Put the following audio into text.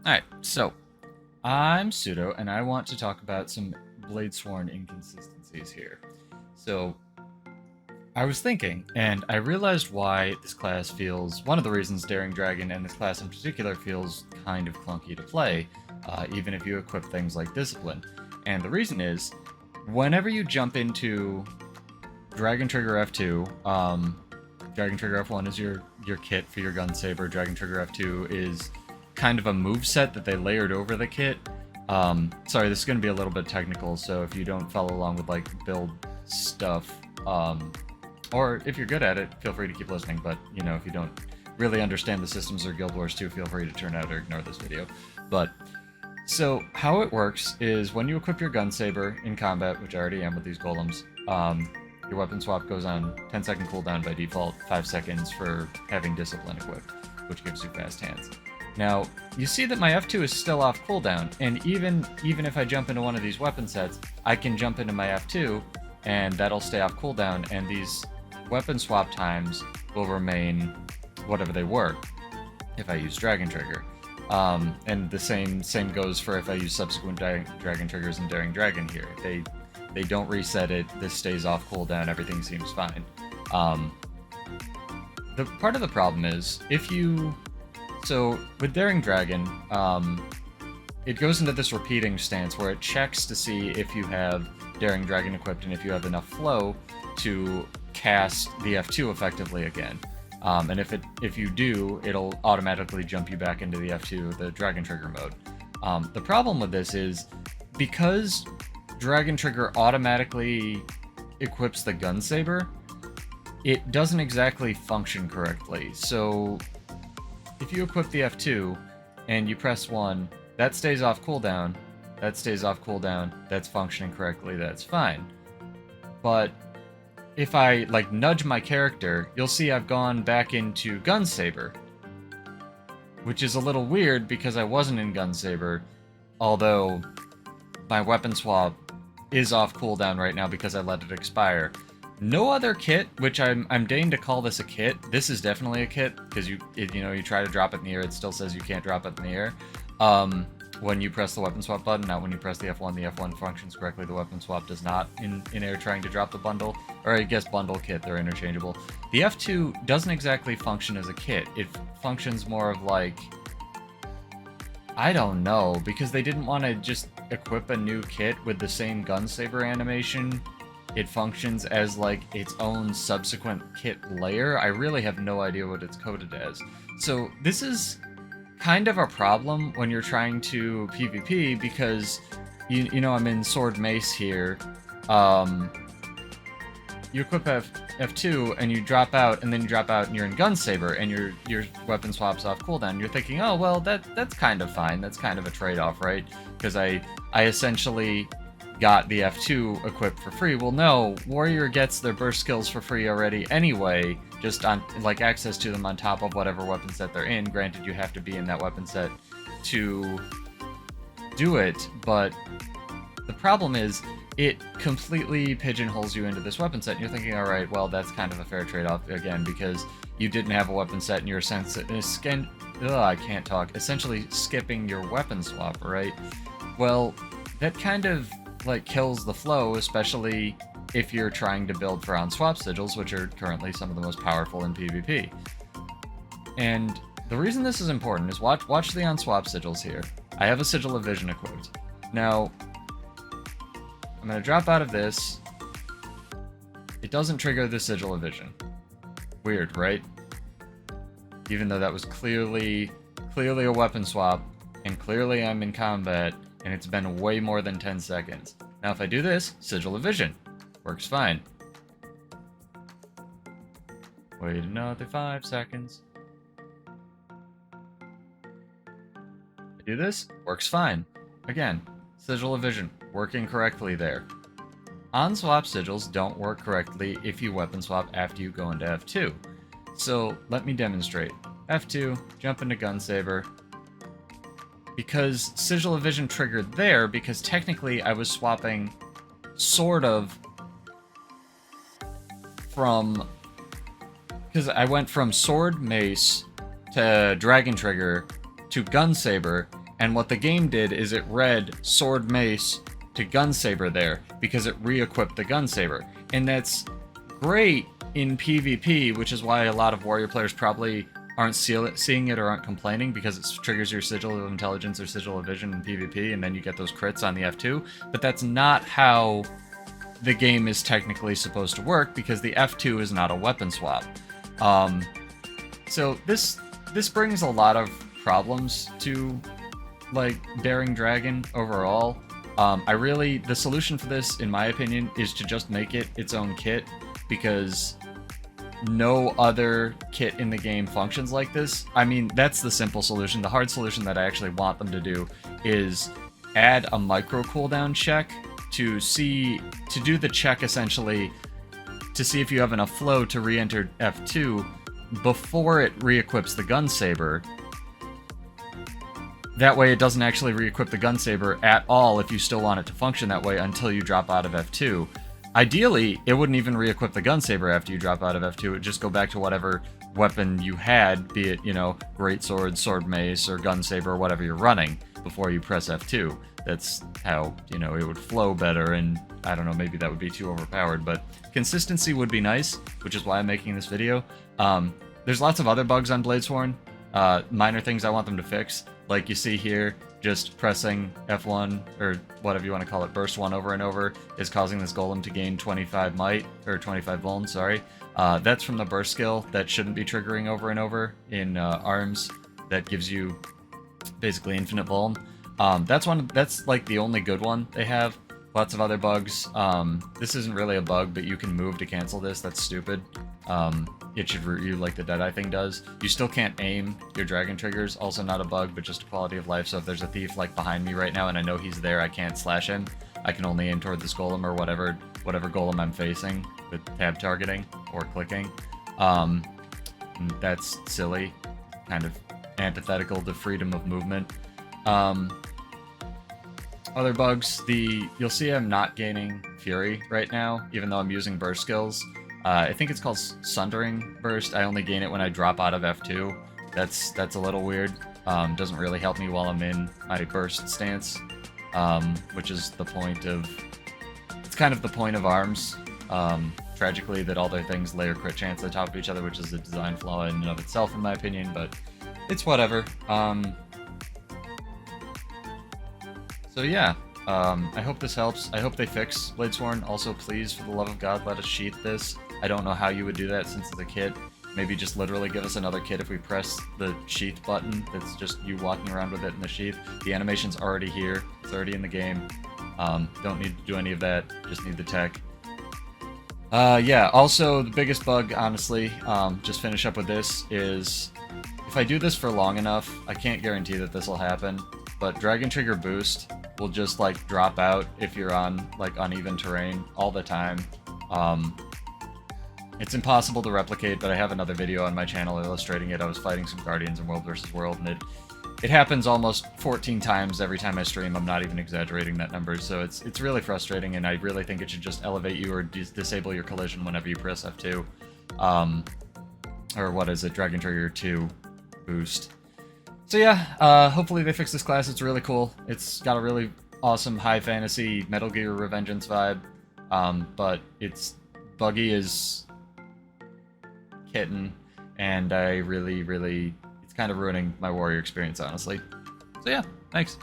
Alright, so I'm Pseudo, and I want to talk about some Bladesworn inconsistencies here. So, I was thinking, and I realized why this class feels, one of the reasons Daring Dragon and this class in particular feels kind of clunky to play, even if you equip things like Discipline. And the reason is, whenever you jump into Dragon Trigger F2, Dragon Trigger F1 is your kit for your gun saber. Dragon Trigger F2 is kind of a move set that they layered over the kit. Sorry, this is going to be a little bit technical, so if you don't follow along with like build stuff, or if you're good at it, feel free to keep listening. But you know, if you don't really understand the systems or Guild Wars 2, feel free to turn out or ignore this video. But so how it works is when you equip your gun saber in combat, which I already am with these golems, your weapon swap goes on 10-second cooldown by default, 5 seconds for having Discipline equipped, which gives you fast hands. Now, you see that my F2 is still off cooldown, and even if I jump into one of these weapon sets, I can jump into my F2, and that'll stay off cooldown, and these weapon swap times will remain whatever they were if I use Dragon Trigger. And the same goes for if I use subsequent Dragon Triggers in Daring Dragon here. They don't reset it, this stays off cooldown, everything seems fine. The part of the problem is, so with Daring Dragon, it goes into this repeating stance where it checks to see if you have Daring Dragon equipped and if you have enough flow to cast the F2 effectively again. And if you do, it'll automatically jump you back into the F2, the Dragon Trigger mode. The problem with this is, because Dragon Trigger automatically equips the gun saber, it doesn't exactly function correctly. So if you equip the F2 and you press 1, that stays off cooldown, that stays off cooldown, that's functioning correctly, that's fine. But if I like nudge my character, you'll see I've gone back into gun saber, which is a little weird because I wasn't in gun saber, although my weapon swap is off cooldown right now because I let it expire. No other kit, which I'm deigned to call this a kit. This is definitely a kit because you try to drop it in the air, it still says you can't drop it in the air. When you press the weapon swap button, not when you press the F1 functions correctly. The weapon swap does not in air trying to drop the bundle, or I guess bundle kit, they're interchangeable. The F2 doesn't exactly function as a kit. It functions more of like, I don't know, because they didn't want to just equip a new kit with the same gun saber animation. It functions as like its own subsequent kit layer. I really have no idea what it's coded as. So this is kind of a problem when you're trying to PvP because you know I'm in Sword Mace here. You equip F2 and you drop out, and then you drop out and you're in gun saber and your weapon swaps off cooldown. You're thinking, oh well, that's kind of fine. That's kind of a trade-off, right? Because I essentially got the F2 equipped for free. Well, no, Warrior gets their burst skills for free already anyway, just on like access to them on top of whatever weapon set they're in. Granted, you have to be in that weapon set to do it, but the problem is it completely pigeonholes you into this weapon set, and you're thinking, all right, well, that's kind of a fair trade-off again because you didn't have a weapon set and you're essentially skipping your weapon swap, right? Well, that kind of like kills the flow, especially if you're trying to build for on-swap sigils, which are currently some of the most powerful in PvP. And the reason this is important is watch the on-swap sigils here. I have a Sigil of Vision equipped. Now, I'm going to drop out of this. It doesn't trigger the Sigil of Vision. Weird, right? Even though that was clearly a weapon swap, and clearly I'm in combat, and it's been way more than 10 seconds. Now if I do this, Sigil of Vision. Works fine. Wait another 5 seconds. I do this, works fine. Again, Sigil of Vision, working correctly there. On-swap sigils don't work correctly if you weapon swap after you go into F2. So let me demonstrate. F2, jump into gun saber. Because Sigil of Vision triggered there, because technically I was swapping sort of from... Because I went from Sword Mace to Dragon Trigger to Gun Saber, And what the game did is it read sword mace to gun saber there because it re-equipped the gun saber. And that's great in PvP, which is why a lot of warrior players probably aren't seeing it or aren't complaining, because it triggers your sigil of intelligence or sigil of vision in PvP, and then you get those crits on the F2. But that's not how the game is technically supposed to work, because the F2 is not a weapon swap. So this brings a lot of problems to like Daring Dragon overall. The solution for this, in my opinion, is to just make it its own kit, because no other kit in the game functions like this. I mean, that's the simple solution. The hard solution that I actually want them to do is add a micro cooldown check to do the check, essentially to see if you have enough flow to re-enter F2 before it re-equips the gun saber. That way it doesn't actually re-equip the gun saber at all if you still want it to function that way until you drop out of F2. Ideally, it wouldn't even re-equip the gun saber after you drop out of F2. It would just go back to whatever weapon you had, be it, greatsword, sword mace, or gun saber, or whatever you're running before you press F2. That's how, it would flow better, and I don't know, maybe that would be too overpowered, but consistency would be nice, which is why I'm making this video. There's lots of other bugs on Bladesworn, minor things I want them to fix. Like you see here, just pressing F1, or whatever you want to call it, burst 1 over and over, is causing this golem to gain 25 might, or 25 vuln, sorry. That's from the burst skill that shouldn't be triggering over and over in arms. That gives you basically infinite vuln. That's like the only good one they have. Lots of other bugs. This isn't really a bug, but you can move to cancel this. That's stupid. It should root you like the Deadeye thing does. You still can't aim your dragon triggers. Also not a bug, but just a quality of life. So if there's a thief like behind me right now and I know he's there, I can't slash him. I can only aim toward this golem or whatever golem I'm facing with tab targeting or clicking. That's silly. Kind of antithetical to freedom of movement. Other bugs, you'll see I'm not gaining Fury right now, even though I'm using burst skills. I think it's called Sundering Burst. I only gain it when I drop out of F2. That's a little weird. Doesn't really help me while I'm in my burst stance, which is the point of... It's kind of the point of arms. Tragically, that all their things layer crit chance on top of each other, which is a design flaw in and of itself, in my opinion, but it's whatever. So yeah, I hope this helps. I hope they fix Bladesworn. Also, please, for the love of God, let us sheath this. I don't know how you would do that since it's a kit. Maybe just literally give us another kit if we press the sheath button. That's just you walking around with it in the sheath. The animation's already here. It's already in the game. Don't need to do any of that. Just need the tech. Yeah, also, the biggest bug, honestly, just finish up with this, is if I do this for long enough, I can't guarantee that this will happen, but Dragon Trigger Boost will just, like, drop out if you're on, like, uneven terrain all the time. It's impossible to replicate, but I have another video on my channel illustrating it. I was fighting some Guardians in World vs. World, and it happens almost 14 times every time I stream. I'm not even exaggerating that number, so it's really frustrating, and I really think it should just elevate you or disable your collision whenever you press F2. Or what is it? Dragon Trigger 2 Boost. So yeah, hopefully they fix this class. It's really cool. It's got a really awesome high fantasy Metal Gear Revengeance vibe, but it's buggy as kitten, and I really, it's kind of ruining my warrior experience, honestly. So yeah, thanks.